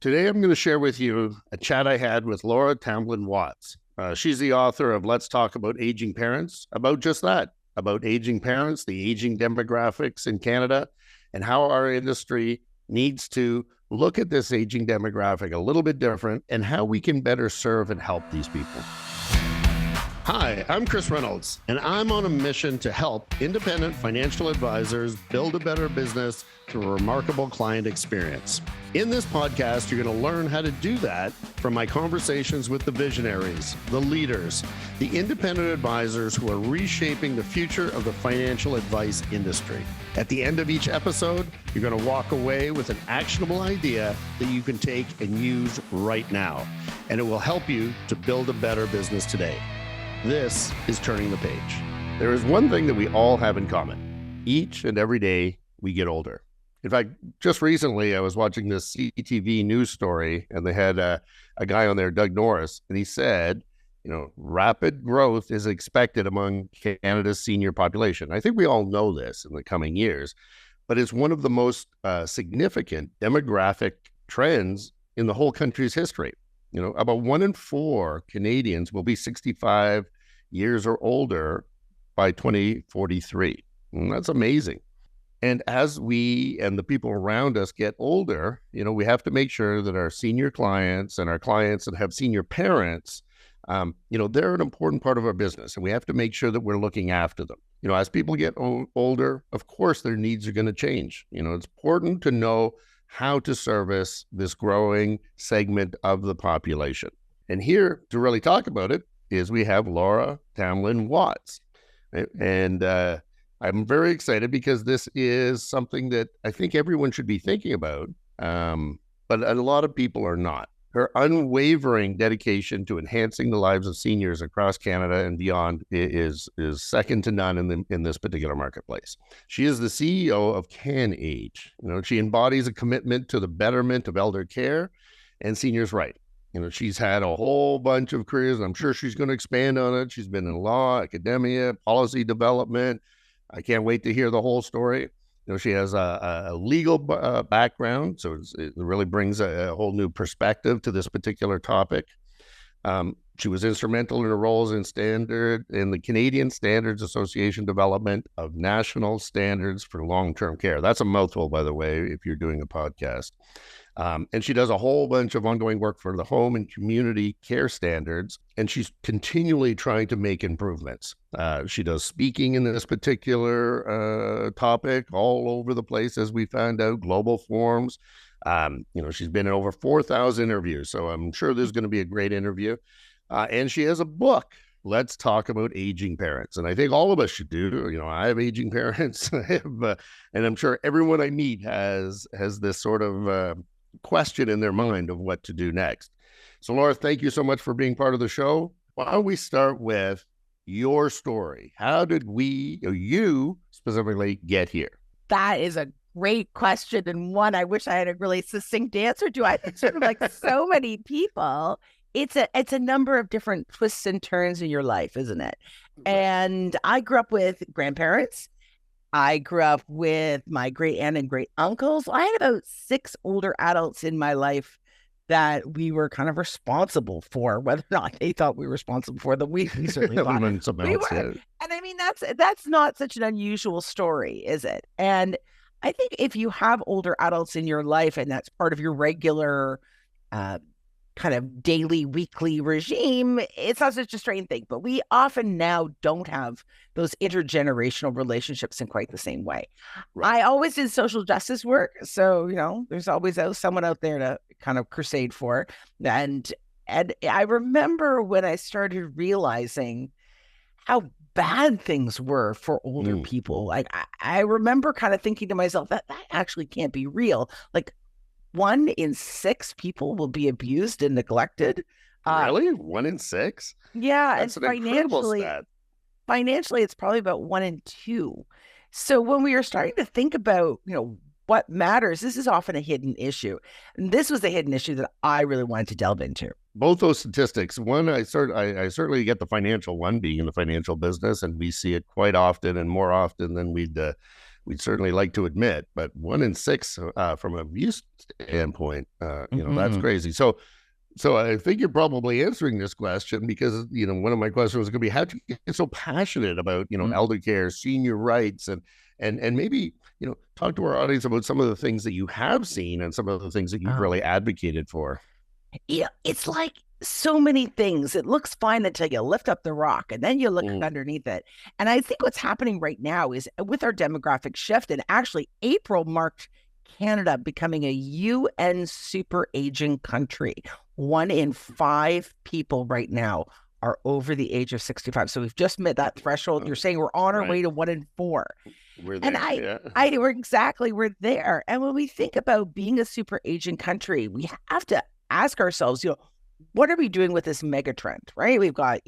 Today, I'm going to share with you a chat I had with Laura Tamblyn Watts. She's the author of Let's Talk About Aging Parents, about just that, about aging parents, the aging demographics in Canada, and how our industry needs to look at this aging demographic a little bit different and how we can better serve and help these people. Hi, I'm Chris Reynolds, and I'm on a mission to help independent financial advisors build a better business through a remarkable client experience. In this podcast, you're going to learn how to do that from my conversations with the visionaries, the leaders, the independent advisors who are reshaping the future of the financial advice industry. At the end of each episode, you're going to walk away with an actionable idea that you can take and use right now, and it will help you to build a better business today. This is Turning the Page. There is one thing that we all have in common. Each and every day, we get older. In fact, just recently, I was watching this CTV news story, and they had a guy on there, Doug Norris, and he said, rapid growth is expected among Canada's senior population. I think we all know this in the coming years, but it's one of the most significant demographic trends in the whole country's history. About 1 in 4 Canadians will be 65 years or older by 2043. And that's amazing. And as we and the people around us get older, we have to make sure that our senior clients and our clients that have senior parents, they're an important part of our business. And we have to make sure that we're looking after them. As people get older, of course, their needs are going to change. It's important to know how to service this growing segment of the population. And here to really talk about it is we have Laura Tamblyn Watts. And I'm very excited because this is something that I think everyone should be thinking about, but a lot of people are not. Her unwavering dedication to enhancing the lives of seniors across Canada and beyond is second to none in this particular marketplace. She is the CEO of CanAge. She embodies a commitment to the betterment of elder care and seniors' rights. She's had a whole bunch of careers, and I'm sure she's going to expand on it. She's been in law, academia, policy development. I can't wait to hear the whole story. She has a legal background, so it really brings a whole new perspective to this particular topic. She was instrumental in her roles in the Canadian Standards Association development of national standards for long-term care. That's a mouthful, by the way, if you're doing a podcast. And she does a whole bunch of ongoing work for the home and community care standards, and she's continually trying to make improvements. She does speaking in this particular topic all over the place, as we found out, global forums. She's been in over 4,000 interviews, so I'm sure there's going to be a great interview. And she has a book, Let's Talk About Aging Parents. And I think all of us should do. I have aging parents, and I'm sure everyone I meet has this sort of question in their mind of what to do next. So Laura, thank you so much for being part of the show. Why don't we start with your story? How did you specifically get here? That is a great question, and one I wish I had a really succinct answer to. I think sort of like so many people, it's a number of different twists and turns in your life, isn't it? And I grew up with grandparents. I grew up with my great aunt and great uncles. I had about 6 older adults in my life that we were kind of responsible for, whether or not they thought we were responsible for them. We certainly thought we were. And I mean, that's not such an unusual story, is it? And I think if you have older adults in your life and that's part of your regular kind of daily, weekly regime, it's not such a strange thing. But we often now don't have those intergenerational relationships in quite the same way. Right. I always did social justice work. So, there's always someone out there to kind of crusade for. And I remember when I started realizing how bad things were for older people. Like I remember kind of thinking to myself, that actually can't be real. Like 1 in 6 people will be abused and neglected. Really? 1 in 6? Yeah. That's an incredible stat. Financially, it's probably about 1 in 2. So when we are starting to think about, what matters, this is often a hidden issue. And this was a hidden issue that I really wanted to delve into. Both those statistics, one, I certainly get the financial one, being in the financial business, and we see it quite often and more often than we'd we'd certainly like to admit, but 1 in 6 from a abuse standpoint, that's crazy. So I think you're probably answering this question because, one of my questions was going to be, how do you get so passionate about, elder care, senior rights, and maybe, talk to our audience about some of the things that you have seen and some of the things that you've really advocated for. Yeah, it's like so many things. It looks fine until you lift up the rock and then you look underneath it. And I think what's happening right now is with our demographic shift, and actually April marked Canada becoming a UN super aging country. 1 in 5 people right now are over the age of 65. So we've just met that threshold. You're saying we're on our way to 1 in 4. We're there. And we're there. And when we think about being a super aging country, we have to ask ourselves, what are we doing with this mega trend, right? We've got,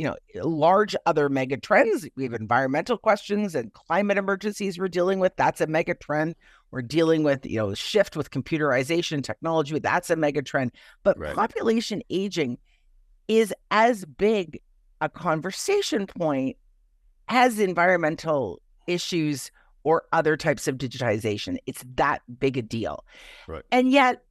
large other mega trends. We have environmental questions and climate emergencies we're dealing with. That's a mega trend. We're dealing with, shift with computerization technology. That's a mega trend. But population aging is as big a conversation point as environmental issues or other types of digitization. It's that big a deal. Right. And yet,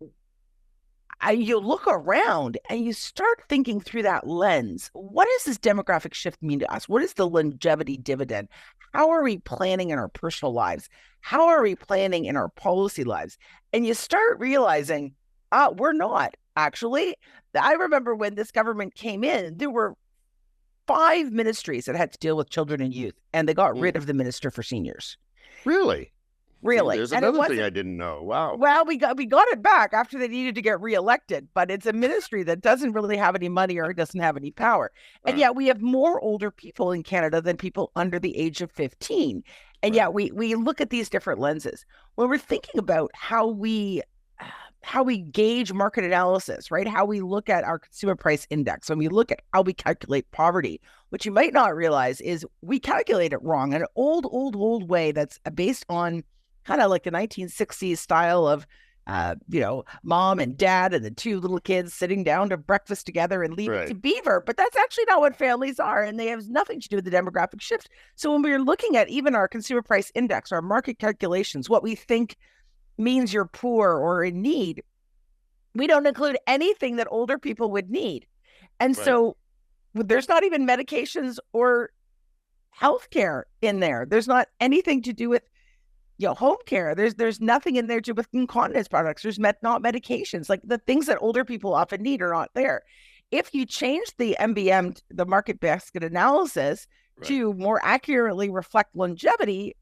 you look around and you start thinking through that lens. What does this demographic shift mean to us? What is the longevity dividend? How are we planning in our personal lives? How are we planning in our policy lives? And you start realizing, we're not actually. I remember when this government came in, there were 5 ministries that had to deal with children and youth, and they got rid of the minister for seniors. Really? There's And another thing I didn't know. Wow. Well, we got it back after they needed to get reelected, but it's a ministry that doesn't really have any money or doesn't have any power. And yet we have more older people in Canada than people under the age of 15. And yet we look at these different lenses. When we're thinking about how we gauge market analysis, right? How we look at our consumer price index, when we look at how we calculate poverty, what you might not realize is we calculate it wrong, an old way that's based on kind of like the 1960s style of, mom and dad and the 2 little kids sitting down to breakfast together and leaving to Beaver. But that's actually not what families are. And they have nothing to do with the demographic shift. So when we're looking at even our consumer price index, our market calculations, what we think means you're poor or in need, we don't include anything that older people would need. And so there's not even medications or healthcare in there. There's not anything to do with home care. There's nothing in there to do with incontinence products. There's not medications. Like the things that older people often need are not there. If you change the MBM, the market basket analysis, to more accurately reflect longevity,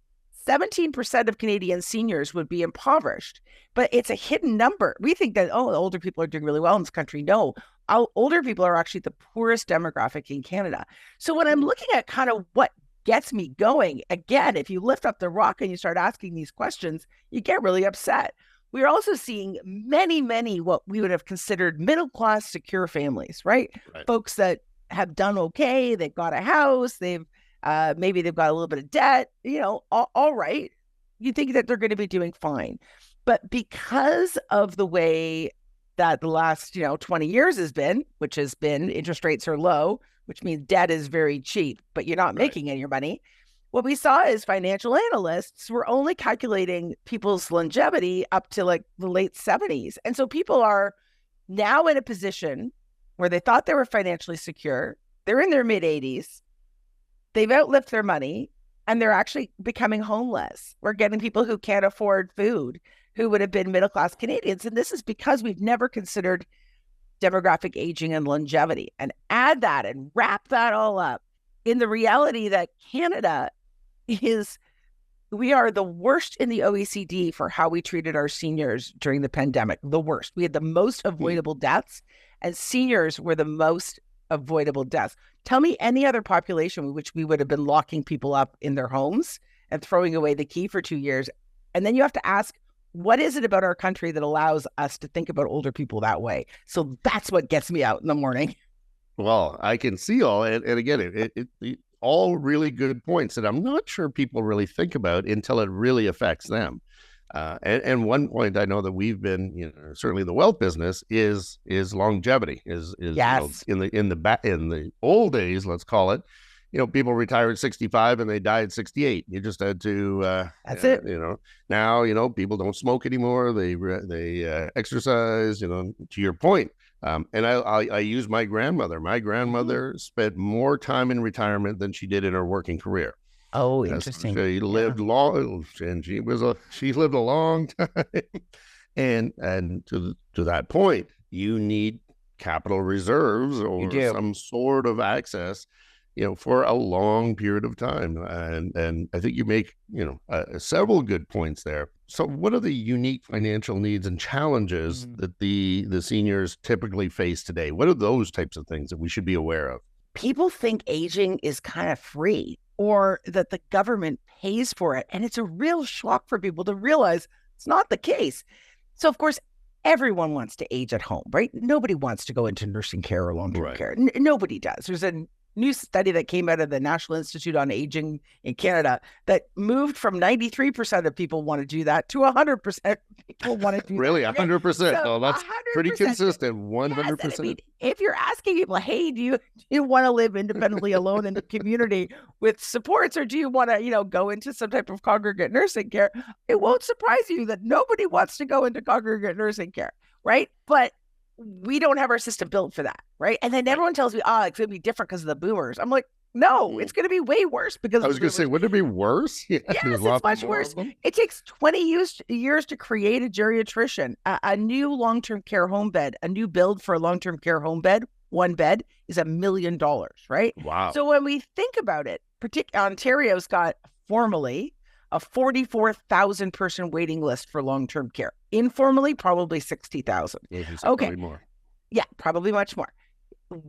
17% of Canadian seniors would be impoverished. But it's a hidden number. We think that, the older people are doing really well in this country. No, older people are actually the poorest demographic in Canada. So when I'm looking at kind of what gets me going, again, if you lift up the rock and you start asking these questions, you get really upset. We're also seeing many what we would have considered middle-class secure families, right? Folks that have done okay, they've got a house, maybe they've got a little bit of debt, all right. You think that they're going to be doing fine. But because of the way that the last, 20 years has been, which has been interest rates are low, which means debt is very cheap, but you're not making any money. What we saw is financial analysts were only calculating people's longevity up to like the late 70s. And so people are now in a position where they thought they were financially secure. They're in their mid 80s. They've outlived their money and they're actually becoming homeless. We're getting people who can't afford food, who would have been middle-class Canadians. And this is because we've never considered demographic aging and longevity, and add that and wrap that all up in the reality that Canada we are the worst in the OECD for how we treated our seniors during the pandemic. The worst. We had the most avoidable deaths, and seniors were the most avoidable deaths. Tell me any other population in which we would have been locking people up in their homes and throwing away the key for 2 years. And then you have to ask, what is it about our country that allows us to think about older people that way? So that's what gets me out in the morning. Well, I can see all, and again, it all really good points that I'm not sure people really think about until it really affects them. And one point I know that we've been, certainly the wealth business is longevity. Is yes. In the old days, let's call it, people retire at 65 and they die at 68. You just had to, That's it. Now, people don't smoke anymore. They exercise, to your point. And I use my grandmother. My grandmother spent more time in retirement than she did in her working career. Oh, interesting. She lived long, and she lived a long time. And to that point, you need capital reserves or some sort of access, for a long period of time. And I think you make, several good points there. So what are the unique financial needs and challenges that the seniors typically face today? What are those types of things that we should be aware of? People think aging is kind of free or that the government pays for it. And it's a real shock for people to realize it's not the case. So, of course, everyone wants to age at home, right? Nobody wants to go into nursing care or long-term care. Nobody does. There's a new study that came out of the National Institute on Aging in Canada that moved from 93% of people want to do that to 100% people want to do really, that. 100%. So that's 100%. Pretty consistent, 100%. Yes, I mean, if you're asking people, hey, do you want to live independently alone in the community with supports, or do you want to, go into some type of congregate nursing care? It won't surprise you that nobody wants to go into congregate nursing care, right? But we don't have our system built for that, right? And then everyone tells me, it's going to be different because of the boomers. I'm like, no, it's going to be way worse because I was going to say, wouldn't it be worse? Yes, it's much worse. It takes 20 years to create a geriatrician, a new long-term care home bed, a new build for a long-term care home bed. One bed is $1 million, right? Wow. So when we think about it, Ontario's got formally a 44,000 person waiting list for long-term care. Informally, probably 60,000. Okay. Probably more. Yeah, probably much more.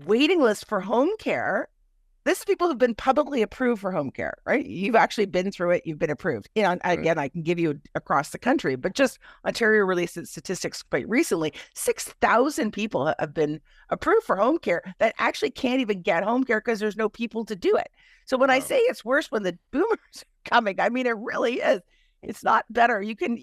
Waiting list for home care. This is people who've been publicly approved for home care, right? You've actually been through it. You've been approved. Again, I can give you across the country, but just Ontario released its statistics quite recently. 6,000 people have been approved for home care that actually can't even get home care because there's no people to do it. So when I say it's worse when the boomers are coming, I mean, it really is. It's not better. You can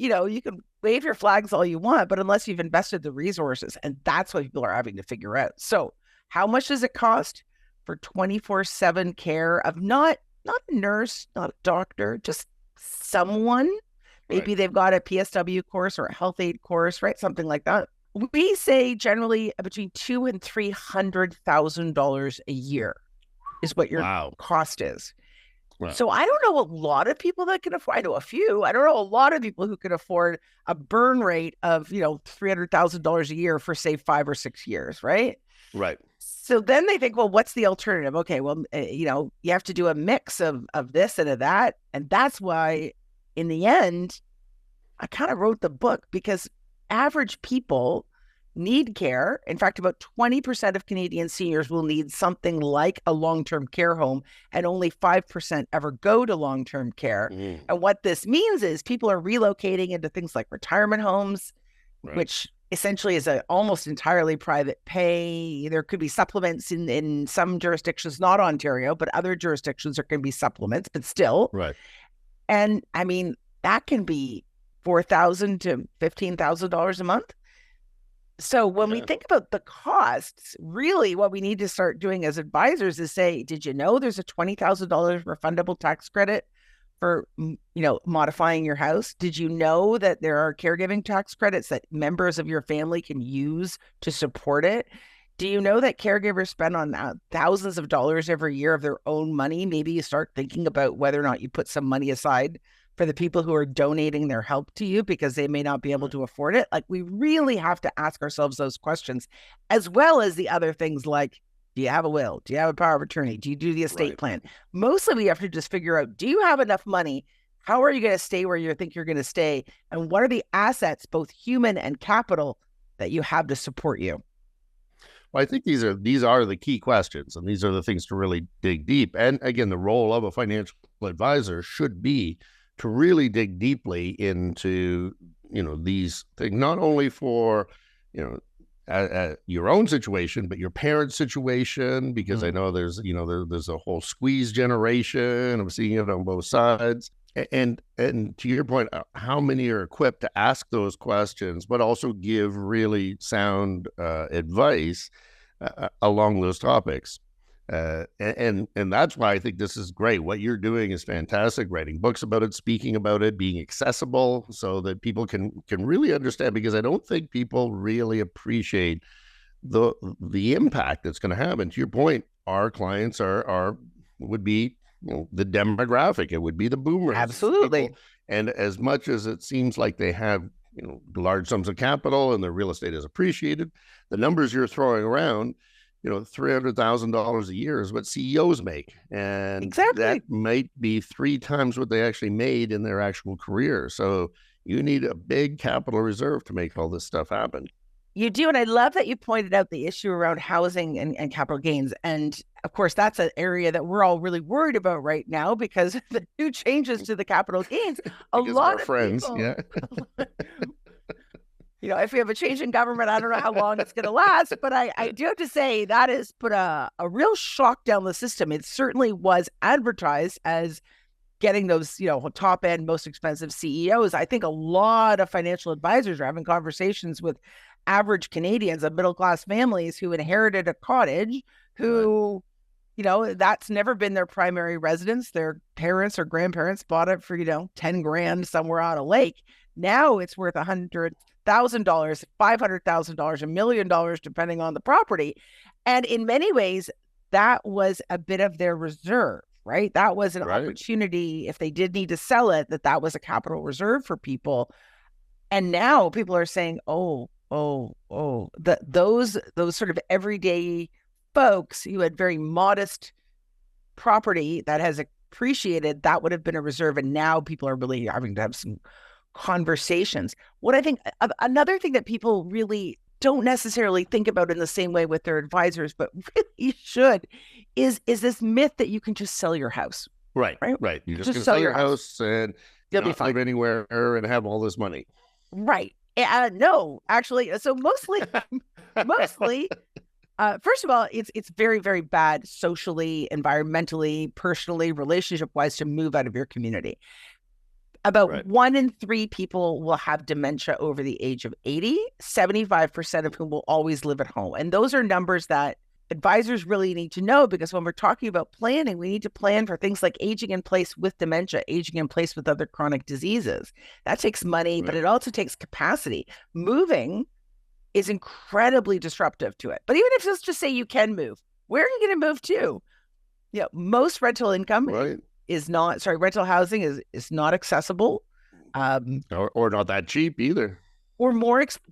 wave your flags all you want, but unless you've invested the resources, and that's what people are having to figure out. So how much does it cost for 24/7 care of not a nurse, not a doctor, just someone? Maybe they've got a PSW course or a health aid course, right? Something like that. We say generally between $200,000 and $300,000 a year is what your cost is. Wow. So I don't know a lot of people that can afford. I know a few. I don't know a lot of people who can afford a burn rate of $300,000 a year for say 5 or 6 years, right? Right. So then they think, well, what's the alternative? Okay, well, you have to do a mix of this and of that, and that's why, in the end, I kind of wrote the book because average people need care. In fact, about 20% of Canadian seniors will need something like a long-term care home, and only 5% ever go to long-term care. And what this means is people are relocating into things like retirement homes, which essentially is almost entirely private pay. There could be supplements in some jurisdictions, not Ontario, but other jurisdictions there can be supplements, but still. Right. And I mean, that can be $4,000 to $15,000 a month. So when we think about the costs, really what we need to start doing as advisors is say, did you know there's a $20,000 refundable tax credit for, modifying your house? Did you know that there are caregiving tax credits that members of your family can use to support it? Do you know that caregivers spend on thousands of dollars every year of their own money? Maybe you start thinking about whether or not you put some money aside for the people who are donating their help to you because they may not be able to afford it. Like, we really have to ask ourselves those questions, as well as the other things like, do you have a will? Do you have a power of attorney? Do you do the estate plan? Mostly we have to just figure out, do you have enough money? How are you going to stay where you think you're going to stay? And what are the assets, both human and capital, that you have to support you? Well, I think these are the key questions, and these are the things to really dig deep. And again, the role of a financial advisor should be to really dig deeply into, these things, not only for, your own situation, but your parents' situation, because I know there's a whole squeeze generation. I'm seeing it on both sides. And to your point, how many are equipped to ask those questions, but also give really sound advice along those topics? And that's why I think this is great. What you're doing is fantastic. Writing books about it, speaking about it, being accessible so that people can really understand, because I don't think people really appreciate the impact that's going to have. And to your point, our clients would be, the demographic. It would be the boomers. Absolutely. People. And as much as it seems like they have, large sums of capital and their real estate is appreciated, the numbers you're throwing around, $300,000 a year is what CEOs make. And exactly. That might be 3 times what they actually made in their actual career. So you need a big capital reserve to make all this stuff happen. You do. And I love that you pointed out the issue around housing and capital gains. And of course, that's an area that we're all really worried about right now because of the new changes to the capital gains. A lot of friends, people, yeah. If we have a change in government, I don't know how long it's going to last, but I do have to say that has put a real shock down the system. It certainly was advertised as getting those, top end, most expensive CEOs. I think a lot of financial advisors are having conversations with average Canadians of middle-class families who inherited a cottage, who, that's never been their primary residence. Their parents or grandparents bought it for, 10 grand somewhere on a lake. Now it's worth $100,000, $500,000, $1 million, depending on the property. And in many ways, that was a bit of their reserve, right? That was an opportunity, if they did need to sell it, that was a capital reserve for people. And now people are saying, those sort of everyday folks who had very modest property that has appreciated, that would have been a reserve. And now people are really having to have some conversations. What I think, another thing that people really don't necessarily think about in the same way with their advisors, but really should, is this myth that you can just sell your house. Right. You just can sell your house and you'll be fine. Live anywhere and have all this money. Right. No, actually. So mostly, first of all, it's very, very bad socially, environmentally, personally, relationship-wise to move out of your community. About 1 in 3 people will have dementia over the age of 80, 75% of whom will always live at home. And those are numbers that advisors really need to know, because when we're talking about planning, we need to plan for things like aging in place with dementia, aging in place with other chronic diseases. That takes money, but it also takes capacity. Moving is incredibly disruptive to it. But even if let's just say you can move, where are you going to move to? Most rental income rental housing is not accessible. Or not that cheap either. Or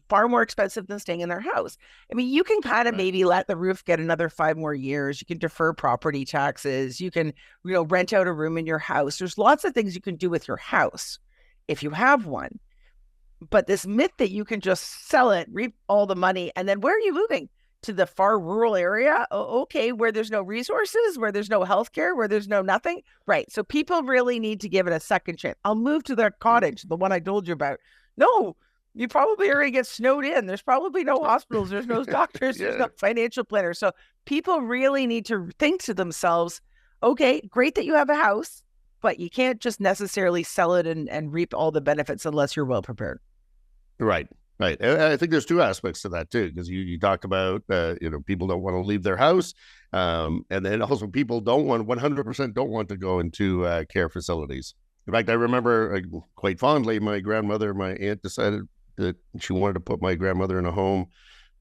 far more expensive than staying in their house. I mean, you can kind of maybe let the roof get another 5 more years. You can defer property taxes. You can, rent out a room in your house. There's lots of things you can do with your house if you have one. But this myth that you can just sell it, reap all the money, and then where are you moving? To the far rural area? Okay, where there's no resources, where there's no healthcare, where there's no nothing. Right. So people really need to give it a second chance. I'll move to their cottage, the one I told you about. No. You probably already get snowed in. There's probably no hospitals. There's no doctors. There's no financial planners. So people really need to think to themselves, okay, great that you have a house, but you can't just necessarily sell it and reap all the benefits unless you're well prepared. Right. I think there's 2 aspects to that too, because you talked about, people don't want to leave their house. And then also people 100% don't want to go into care facilities. In fact, I remember quite fondly, my aunt decided that she wanted to put my grandmother in a home.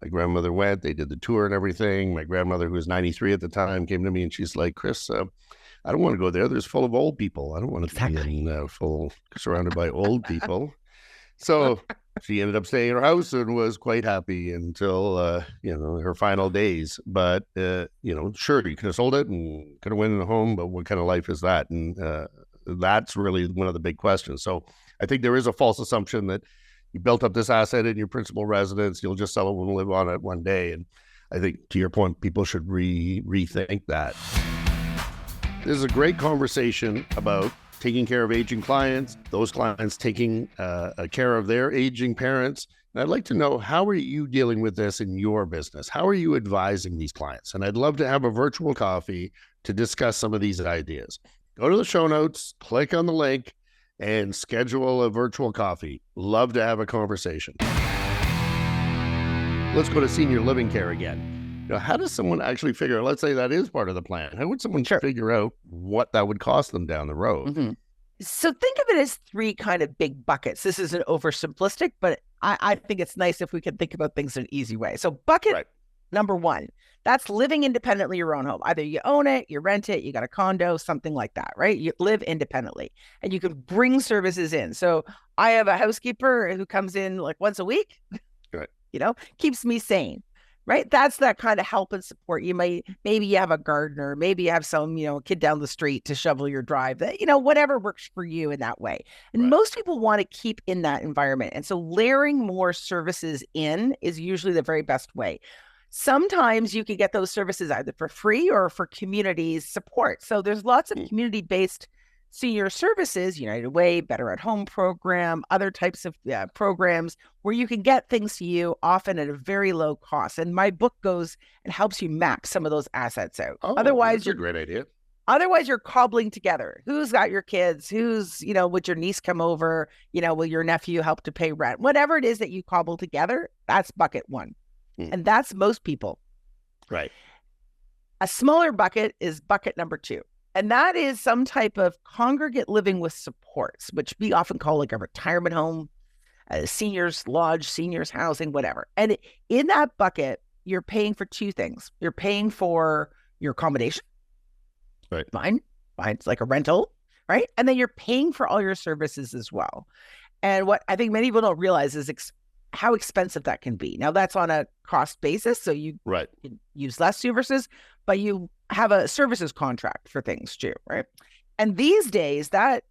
My grandmother went, they did the tour and everything. My grandmother, who was 93 at the time, came to me and she's like, Chris, I don't want to go there. There's full of old people. I don't want to be surrounded by old people. So she ended up staying in her house and was quite happy until, her final days. But, sure, you could have sold it and could have went in a home, but what kind of life is that? And that's really one of the big questions. So I think there is a false assumption that you built up this asset in your principal residence, you'll just sell it and live on it one day. And I think, to your point, people should rethink that. This is a great conversation about taking care of aging clients, those clients taking care of their aging parents. And I'd like to know, how are you dealing with this in your business? How are you advising these clients? And I'd love to have a virtual coffee to discuss some of these ideas. Go to the show notes, click on the link, and schedule a virtual coffee. Love to have a conversation. Let's go to senior living care again. How does someone actually figure, let's say that is part of the plan. How would someone figure out what that would cost them down the road? Mm-hmm. So think of it as three kind of big buckets. This isn't oversimplistic, but I think it's nice if we can think about things in an easy way. So bucket number one, that's living independently your own home. Either you own it, you rent it, you got a condo, something like that, right? You live independently and you can bring services in. So I have a housekeeper who comes in like once a week, keeps me sane. Right. That's that kind of help and support. Maybe you have a gardener, maybe you have some, kid down the street to shovel your drive, whatever works for you in that way. And most people want to keep in that environment. And so layering more services in is usually the very best way. Sometimes you can get those services either for free or for community support. So there's lots of community-based senior services, United Way, Better at Home program, other types of programs where you can get things to you often at a very low cost. And my book goes and helps you map some of those assets out. Otherwise, that's a great idea. Otherwise, you're cobbling together. Who's got your kids? Who's, would your niece come over? Will your nephew help to pay rent? Whatever it is that you cobble together, that's bucket one. And that's most people. Right. A smaller bucket is bucket number two. And that is some type of congregate living with supports, which we often call like a retirement home, a seniors lodge, seniors housing, whatever. And in that bucket, you're paying for two things. You're paying for your accommodation. Right. Fine. It's like a rental, right? And then you're paying for all your services as well. And what I think many people don't realize is how expensive that can be. Now, that's on a cost basis. So you use less services, but you have a services contract for things too, right? And these days, that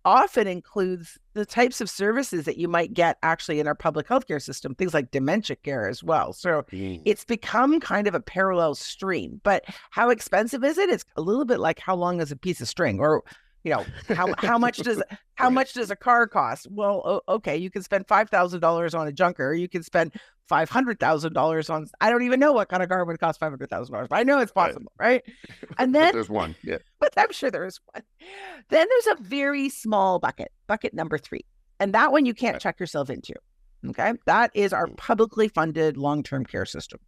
often includes the types of services that you might get actually in our public healthcare system, things like dementia care as well. So it's become kind of a parallel stream. But how expensive is it? It's a little bit like how long is a piece of string, or how much does a car cost? Well, okay, you can spend $5,000 on a junker. Or you can spend $500,000 on. I don't even know what kind of car would cost $500,000, but I know it's possible, right? And then there's one, but I'm sure there is one. Then there's a very small bucket number three, and that one you can't check yourself into. Okay, that is our publicly funded long-term care system,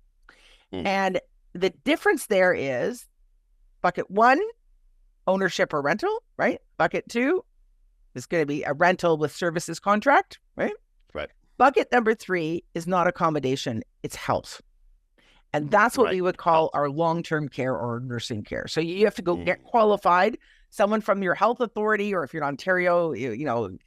and the difference there is bucket one, ownership or rental, right? Bucket two is going to be a rental with services contract, right? Right. Bucket number three is not accommodation, it's health. And that's what we would call our long-term care or nursing care. So you have to go get qualified, someone from your health authority, or if you're in Ontario,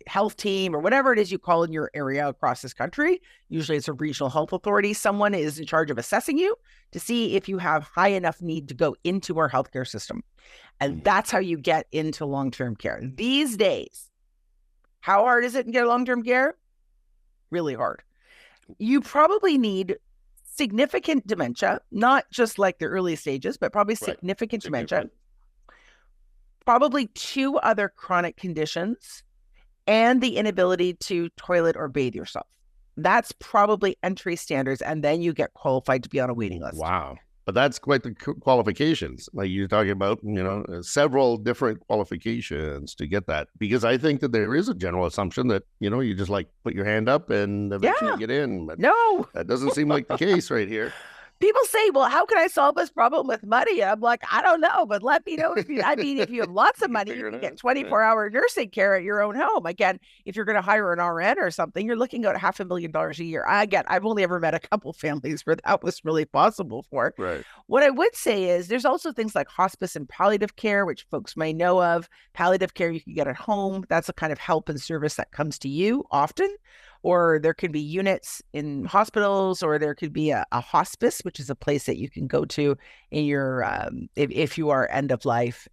health team or whatever it is you call in your area across this country. Usually it's a regional health authority. Someone is in charge of assessing you to see if you have high enough need to go into our healthcare system. And that's how you get into long-term care. These days, how hard is it to get long-term care? Really hard. You probably need significant dementia, not just like the early stages, but probably significant dementia, probably two other chronic conditions, and the inability to toilet or bathe yourself. That's probably entry standards, and then you get qualified to be on a waiting list. Wow. But that's quite the qualifications. Like you're talking about, several different qualifications to get that. Because I think that there is a general assumption that, you just like put your hand up and eventually get in. But no, that doesn't seem like the case right here. People say, well, how can I solve this problem with money? I'm like, I don't know, but let me know. If you have lots of money, you can get 24-hour nursing care at your own home. Again, if you're going to hire an RN or something, you're looking at $500,000 a year. I've only ever met a couple families where that was really possible for. Right. What I would say is there's also things like hospice and palliative care, which folks may know of. Palliative care you can get at home. That's a kind of help and service that comes to you often. Or there could be units in hospitals, or there could be a hospice, which is a place that you can go to in your if you are end of life.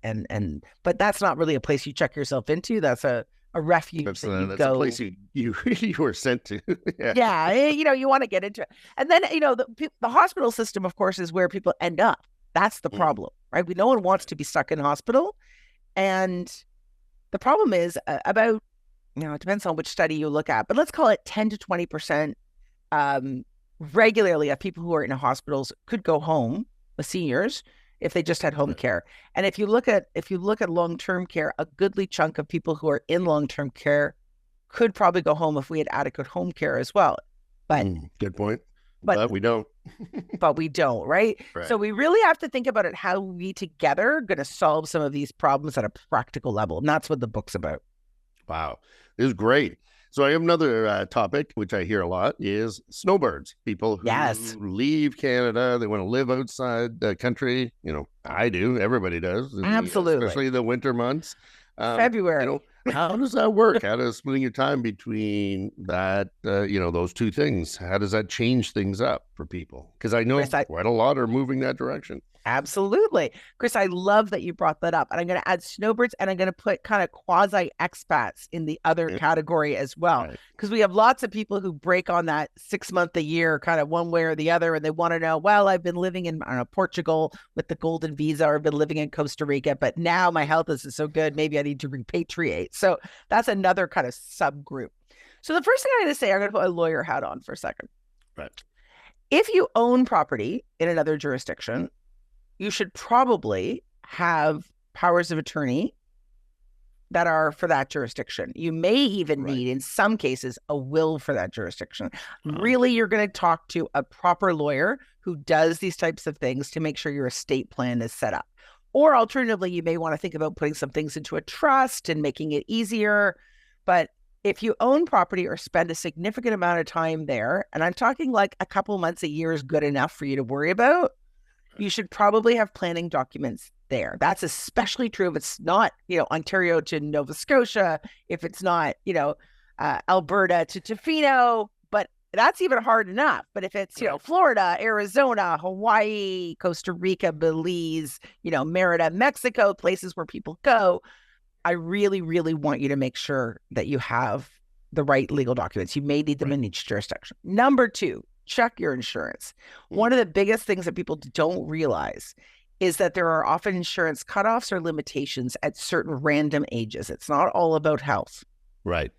But that's not really a place you check yourself into. That's a refuge. That's a place you were sent to. Yeah, you want to get into it. And then the hospital system, of course, is where people end up. That's the problem, right? No one wants to be stuck in hospital, and the problem is about. It depends on which study you look at, but let's call it 10 to 20% regularly of people who are in hospitals could go home with seniors if they just had home care. And if you look at long-term care, a goodly chunk of people who are in long-term care could probably go home if we had adequate home care as well. But good point. but we don't. But we don't, right? So we really have to think about it, how we together are going to solve some of these problems at a practical level. And that's what the book's about. Wow. This is great. So I have another topic, which I hear a lot, is snowbirds. People who leave Canada, they want to live outside the country. You know, I do. Everybody does. Absolutely. Especially the winter months. February. You know, how does that work? How does splitting your time between that, those two things, how does that change things up for people? Because I know Chris, quite a lot are moving that direction. Absolutely. Chris, I love that you brought that up. And I'm going to add snowbirds, and I'm going to put kind of quasi-expats in the other category as well. Because we have lots of people who break on that 6 month a year, kind of one way or the other. And they want to know, well, I've been living in Portugal with the golden visa, or I've been living in Costa Rica, but now my health isn't so good. Maybe I need to repatriate. So that's another kind of subgroup. So the first thing I'm going to say, I'm going to put a lawyer hat on for a second. Right. If you own property in another jurisdiction, you should probably have powers of attorney that are for that jurisdiction. You may even need, in some cases, a will for that jurisdiction. Really, you're going to talk to a proper lawyer who does these types of things to make sure your estate plan is set up. Or alternatively, you may want to think about putting some things into a trust and making it easier. But if you own property or spend a significant amount of time there, and I'm talking like a couple months a year is good enough for you to worry about, you should probably have planning documents there. That's especially true if it's not, Ontario to Nova Scotia, if it's not, Alberta to Tofino, but that's even hard enough. But if it's, Florida, Arizona, Hawaii, Costa Rica, Belize, Merida, Mexico, places where people go, I really, really want you to make sure that you have the right legal documents. You may need them in each jurisdiction. Number 2, check your insurance. One of the biggest things that people don't realize is that there are often insurance cutoffs or limitations at certain random ages. It's not all about health. Right.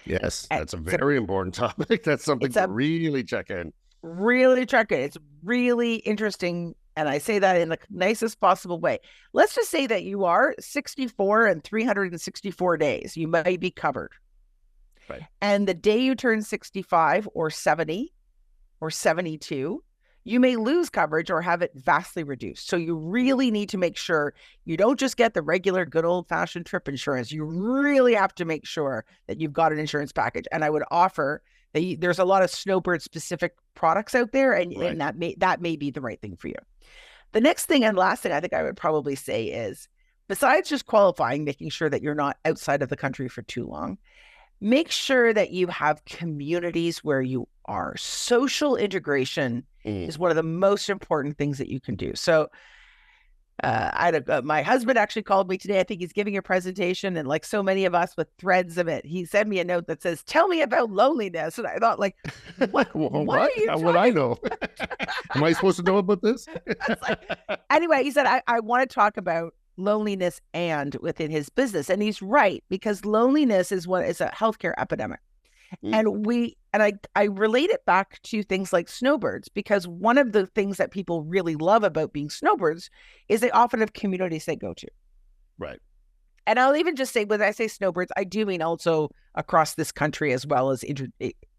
Yes, that's a very important topic. That's something to really check in. Really check it. It's really interesting. And I say that in the nicest possible way. Let's just say that you are 64 and 364 days. You might be covered. Right. And the day you turn 65 or 70 or 72, you may lose coverage or have it vastly reduced. So you really need to make sure you don't just get the regular good old-fashioned trip insurance. You really have to make sure that you've got an insurance package. And I would offer that there's a lot of snowbird-specific products out there, and that may be the right thing for you. The next thing and last thing I think I would probably say is, besides just qualifying, making sure that you're not outside of the country for too long, make sure that you have communities where you are. Social integration is one of the most important things that you can do. So my husband actually called me today. I think he's giving a presentation, and like so many of us with threads of it, he sent me a note that says, "Tell me about loneliness." And I thought, like, what? What are you How would I know? Am I supposed to know about this? Anyway, he said, I want to talk about loneliness and within his business. And he's right, because loneliness is a healthcare epidemic. And I relate it back to things like snowbirds, because one of the things that people really love about being snowbirds is they often have communities they go to. Right. And I'll even just say, when I say snowbirds, I do mean also across this country as well as in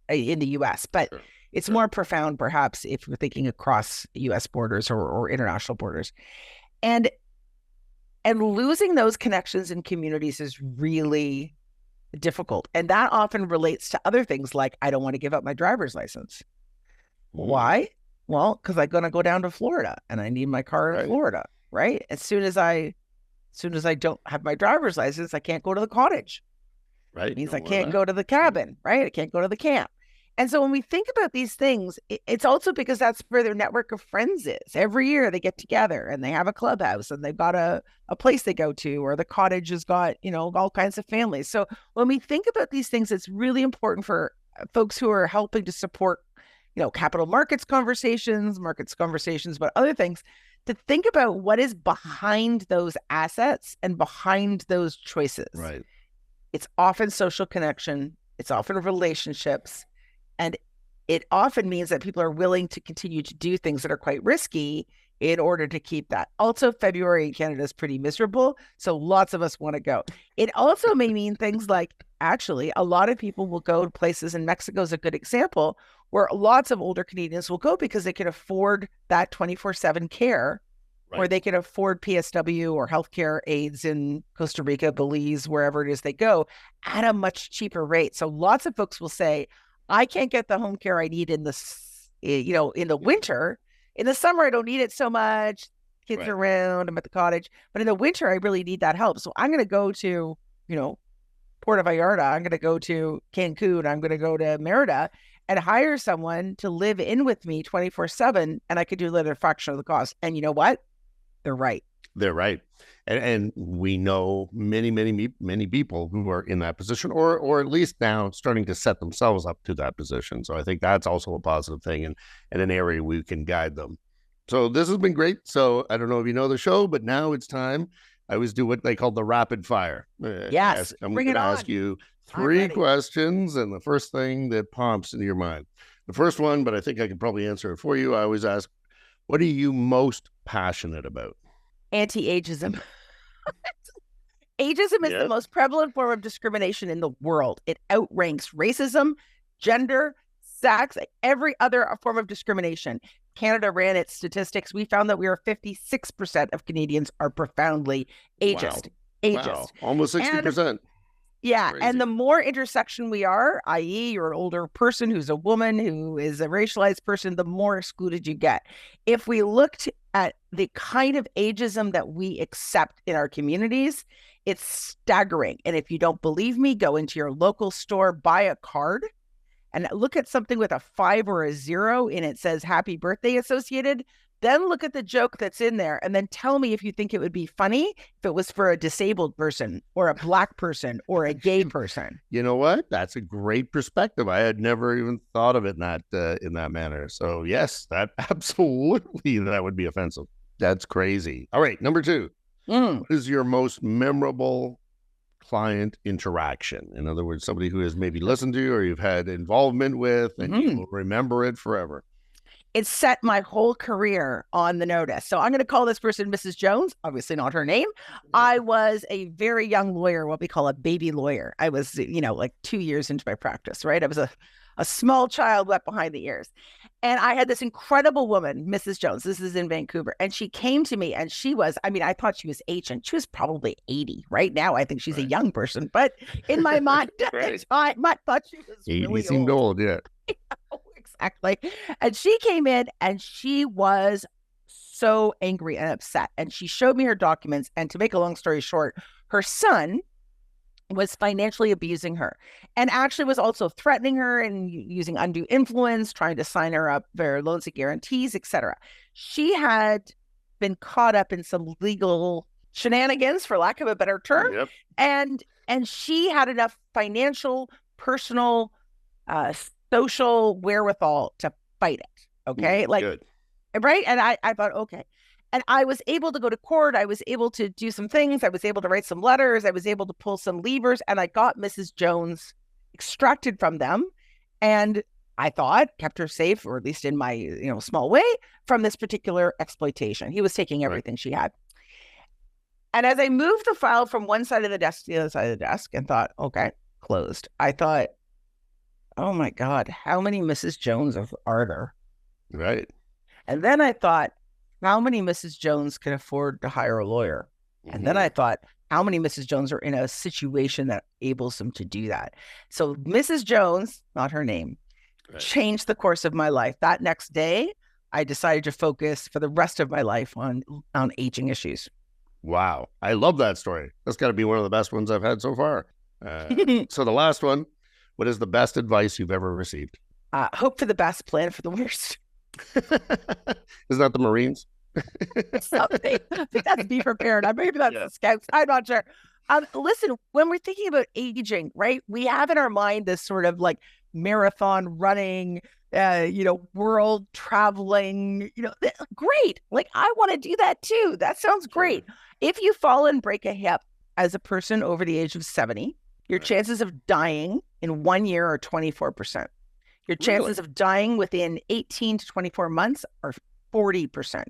the US, but it's more profound perhaps if you're thinking across US borders or international borders. And losing those connections and communities is really difficult. And that often relates to other things like, I don't want to give up my driver's license. Why? Well, because I'm going to go down to Florida and I need my car in Florida, right? As soon as I don't have my driver's license, I can't go to the cottage. Right. It means I can't go to the cabin, right? I can't go to the camp. And so when we think about these things, it's also because that's where their network of friends is. Every year they get together and they have a clubhouse and they've got a place they go to, or the cottage has got, all kinds of families. So when we think about these things, it's really important for folks who are helping to support, capital markets conversations, about other things, to think about what is behind those assets and behind those choices. Right. It's often social connection. It's often relationships. And it often means that people are willing to continue to do things that are quite risky in order to keep that. Also, February in Canada is pretty miserable, so lots of us want to go. It also may mean things like actually, a lot of people will go to places, and Mexico is a good example, where lots of older Canadians will go because they can afford that 24/7 care, or they can afford PSW or healthcare aids in Costa Rica, Belize, wherever it is they go, at a much cheaper rate. So lots of folks will say, I can't get the home care I need in the winter. In the summer, I don't need it so much. Kids are around, I'm at the cottage. But in the winter, I really need that help. So I'm going to go to, Puerto Vallarta. I'm going to go to Cancun. I'm going to go to Merida and hire someone to live in with me 24/7. And I could do it at a fraction of the cost. And you know what? They're right. They're right. And we know many, many, many people who are in that position, or at least now starting to set themselves up to that position. So I think that's also a positive thing, and an area we can guide them. So this has been great. So I don't know if you know the show, but now it's time. I always do what they call the rapid fire. Yes. I'm going to ask you 3 questions, and the first thing that pops into your mind. The first one, but I think I can probably answer it for you. I always ask, what are you most passionate about? Anti-ageism. Ageism is the most prevalent form of discrimination in the world. It outranks racism, gender, sex, every other form of discrimination. Canada ran its statistics. We found that 56% of Canadians are profoundly ageist. Wow. Almost 60%. Yeah. Crazy. And the more intersection we are, i.e. you're an older person who's a woman, who is a racialized person, the more excluded you get. If we looked at the kind of ageism that we accept in our communities, it's staggering. And if you don't believe me, go into your local store, buy a card, and look at something with a 5 or a 0 and it says happy birthday associated. Then look at the joke that's in there, and then tell me if you think it would be funny if it was for a disabled person or a Black person or a gay person. You know what? That's a great perspective. I had never even thought of it in that manner. So yes, that absolutely, that would be offensive. That's crazy. All right, number 2. What is your most memorable client interaction? In other words, somebody who has maybe listened to you or you've had involvement with, and you will remember it forever. It set my whole career on the notice. So I'm going to call this person Mrs. Jones, obviously not her name. I was a very young lawyer, what we call a baby lawyer. I was, like 2 years into my practice, right? I was a small child wet behind the ears. And I had this incredible woman, Mrs. Jones. This is in Vancouver. And she came to me, and she was, I thought she was ancient. She was probably 80. Right now, I think she's a young person. But in my mind, I thought she was 80 really seemed old, yeah. Exactly. And she came in, and she was so angry and upset. And she showed me her documents. And to make a long story short, her son was financially abusing her, and actually was also threatening her and using undue influence, trying to sign her up for loans and guarantees, etc. She had been caught up in some legal shenanigans, for lack of a better term. And she had enough financial, personal, social wherewithal to fight it. Okay. Good. Right. And I thought, okay. And I was able to go to court. I was able to do some things. I was able to write some letters. I was able to pull some levers, and I got Mrs. Jones extracted from them. And I thought kept her safe, or at least in my, small way, from this particular exploitation. He was taking everything she had. And as I moved the file from one side of the desk to the other side of the desk and thought, okay, closed, I thought, oh my God, how many Mrs. Jones are there? Right. And then I thought, how many Mrs. Jones can afford to hire a lawyer? And then I thought, how many Mrs. Jones are in a situation that enables them to do that? So Mrs. Jones, not her name, changed the course of my life. That next day, I decided to focus for the rest of my life on aging issues. Wow. I love that story. That's got to be one of the best ones I've had so far. So the last one, what is the best advice you've ever received? Hope for the best, plan for the worst. Is that the Marines? Something. I think that's be prepared. Maybe that's the Scouts. I'm not sure. Listen, when we're thinking about aging, right, we have in our mind this sort of like marathon running, world traveling, great. Like, I want to do that too. That sounds great. If you fall and break a hip as a person over the age of 70, your chances of dying in 1 year are 24%. Your chances of dying within 18 to 24 months are 40%.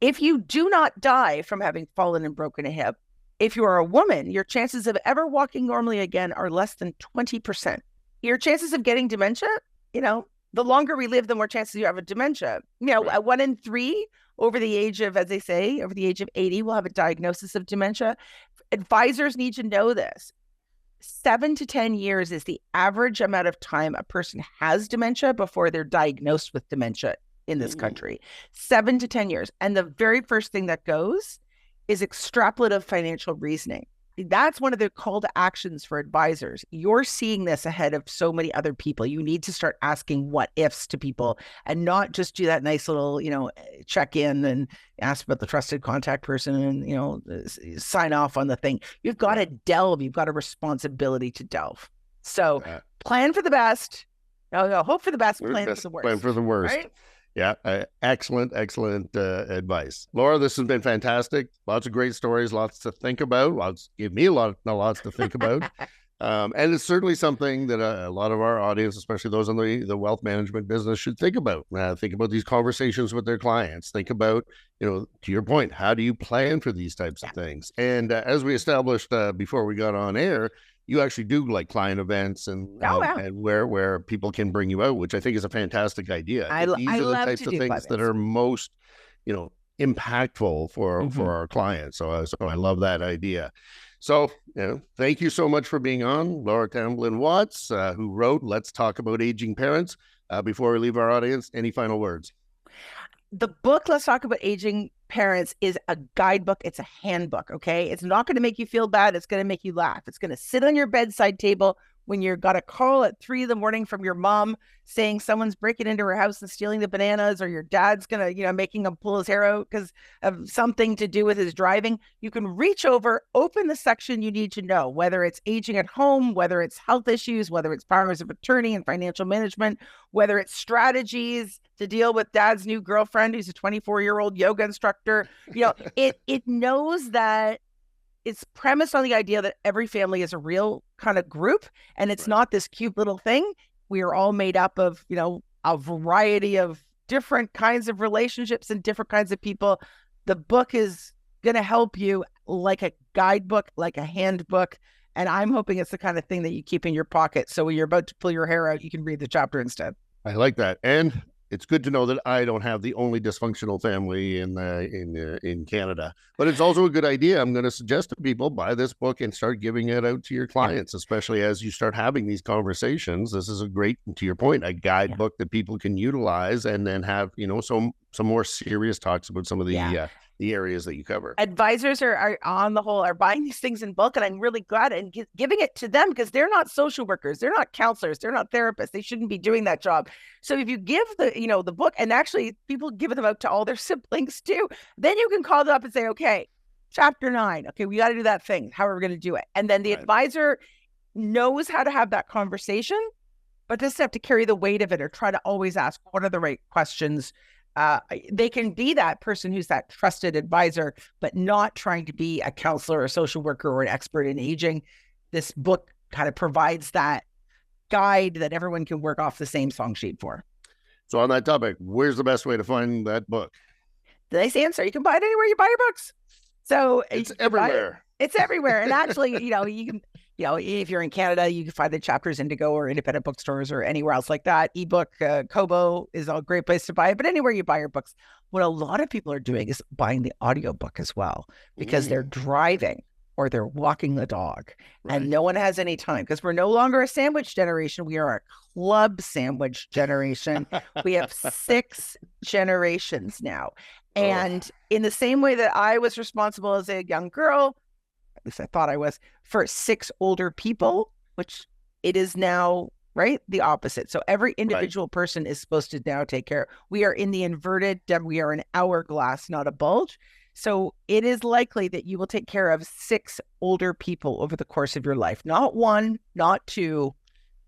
If you do not die from having fallen and broken a hip, If you are a woman, your chances of ever walking normally again are less than 20%. Your chances of getting dementia, the longer we live, the more chances you have of dementia. Right. 1 in 3 over the age of, as they say, over the age of 80 will have a diagnosis of dementia. Advisors need to know this. 7 to 10 years is the average amount of time a person has dementia before they're diagnosed with dementia in this country. 7 to 10 years. And the very first thing that goes is extrapolative financial reasoning. That's one of the call to actions for advisors. You're seeing this ahead of so many other people. You need to start asking what ifs to people and not just do that nice little, check in and ask about the trusted contact person and, sign off on the thing. You've got to delve. You've got a responsibility to delve. So plan for the best. Hope for the best, plan for the worst. Plan for the worst. Right? Yeah, excellent advice. Laura, this has been fantastic. Lots of great stories, lots to think about. Give me lots to think about. And it's certainly something that a lot of our audience, especially those in the wealth management business, should think about. Think about these conversations with their clients. Think about, to your point, how do you plan for these types of things? And as we established before we got on air, you actually do like client events and where people can bring you out, which I think is a fantastic idea. These are the types of things that are most, impactful for our clients. So I love that idea. So, thank you so much for being on, Laura Tamblyn Watts, who wrote Let's Talk About Aging Parents. Before we leave our audience, any final words? The book, Let's Talk About Aging Parents, is a guidebook. It's a handbook, okay? It's not going to make you feel bad. It's going to make you laugh. It's going to sit on your bedside table when you've got a call at 3 a.m. from your mom saying someone's breaking into her house and stealing the bananas, or your dad's going to, making him pull his hair out because of something to do with his driving. You can reach over, open the section you need to know, whether it's aging at home, whether it's health issues, whether it's powers of attorney and financial management, whether it's strategies to deal with dad's new girlfriend who's a 24-year-old yoga instructor. It knows that it's premised on the idea that every family is a real kind of group, and it's not this cute little thing. We are all made up of, a variety of different kinds of relationships and different kinds of people. The book is going to help you like a guidebook, like a handbook. And I'm hoping it's the kind of thing that you keep in your pocket. So when you're about to pull your hair out, you can read the chapter instead. I like that. And it's good to know that I don't have the only dysfunctional family in Canada, but it's also a good idea. I'm going to suggest to people buy this book and start giving it out to your clients, especially as you start having these conversations. This is a great, to your point, a guidebook that people can utilize and then have, some more serious talks about some of the areas that you cover. Advisors are on the whole are buying these things in bulk, and I'm really glad and giving it to them because they're not social workers, they're not counselors, they're not therapists. They shouldn't be doing that job. So if you give the book, and actually people give them out to all their siblings too, then you can call them up and say, okay, chapter 9, okay, we got to do that thing. How are we going to do it? And then the advisor knows how to have that conversation, but doesn't have to carry the weight of it or try to always ask what are the right questions. They can be that person who's that trusted advisor, but not trying to be a counselor or a social worker or an expert in aging. This book kind of provides that guide that everyone can work off the same song sheet for. So on that topic, where's the best way to find that book? The nice answer, you can buy it anywhere you buy your books. So it's everywhere. It's everywhere. And actually, you can, if you're in Canada, you can find the chapters Indigo or independent bookstores or anywhere else like that. Ebook, Kobo is a great place to buy it, but anywhere you buy your books. What a lot of people are doing is buying the audiobook as well, because they're driving or they're walking the dog and no one has any time, because we're no longer a sandwich generation. We are a club sandwich generation. We have 6 generations now. And in the same way that I was responsible as a young girl, at least I thought I was, for 6 older people, which it is now, right? The opposite. So every individual person is supposed to now take care. We are in the inverted, we are an hourglass, not a bulge. So it is likely that you will take care of 6 older people over the course of your life. Not 1, not 2,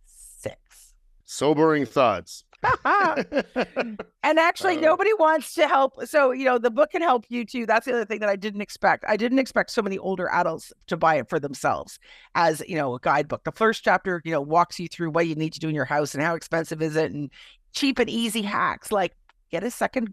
6. Sobering thoughts. And actually nobody wants to help. So, the book can help you too. That's the other thing that I didn't expect. I didn't expect so many older adults to buy it for themselves as, a guidebook. The first chapter, walks you through what you need to do in your house and how expensive is it, and cheap and easy hacks like get a second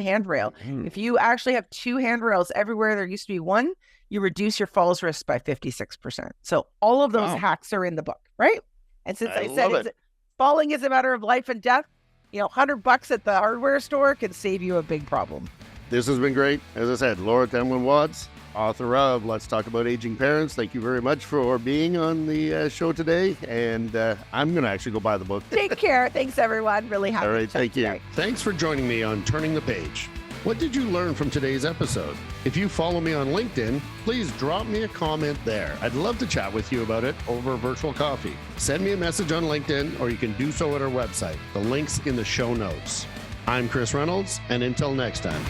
handrail. If you actually have 2 handrails everywhere there used to be 1, you reduce your falls risk by 56%. So all of those hacks are in the book, right? And since I said falling is a matter of life and death, $100 at the hardware store can save you a big problem. This has been great. As I said, Laura Tamblyn Watts, author of Let's Talk About Aging Parents. Thank you very much for being on the show today. And I'm going to actually go buy the book. Take care. Thanks, everyone. Really happy. All right. Thank you. Thanks for joining me on Turning the Page. What did you learn from today's episode? If you follow me on LinkedIn, please drop me a comment there. I'd love to chat with you about it over virtual coffee. Send me a message on LinkedIn, or you can do so at our website. The link's in the show notes. I'm Chris Reynolds, and until next time.